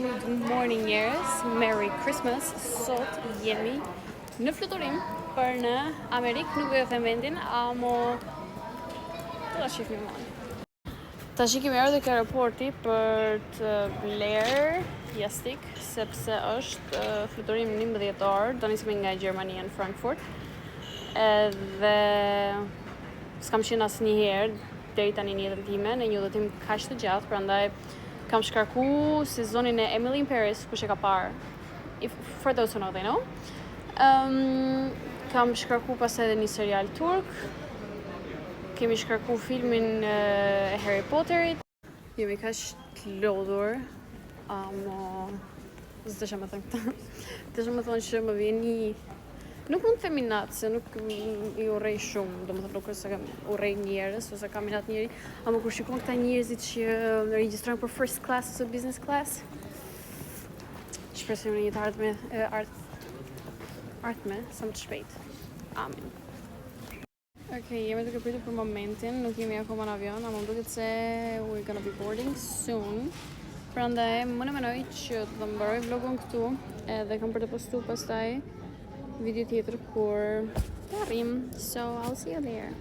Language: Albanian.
Good morning njerëz, Merry Christmas. Sot jemi në fluturim për në Amerikë, nuk do të them vendin, amo do ta shihni më. Tash kemi ardhur te aeroporti për të bler jastik, sepse është fluturim 11 orë, do nisim nga Gjermania në Frankfurt. Edhe s'kam qenë asnjëherë deri tani në jetën time në një udhëtim kaq të gjatë, prandaj kam shkarku sezonin e Emily in Paris, kush e ka parë? For those who know, they know. Kam shkarku pas edhe një serial turk. Kemi shkarku filmin e Harry Potterit. Jemi kaq të lodhur. S'desha më thënë këtë. Desha më thonë që më vjen një... Nuk mund të themi natë, se nuk i urrej shumë, domethënë nuk është se kam urrej njerëz ose kam inat njëri, ama kur shikon këta njerëzit që regjistrojnë për first class ose business class, shpresoj në një të ardhme sa më të shpejt. Amen. Okej, jemi duke pritur për momentin, nuk jemi akoma në avion, ama më duket se we're gonna be boarding soon. Prandaj më në menoj që do mbaroj vlogun këtu, edhe kam për të postu pastaj video tjetër kur të arrim. So I'll see you there.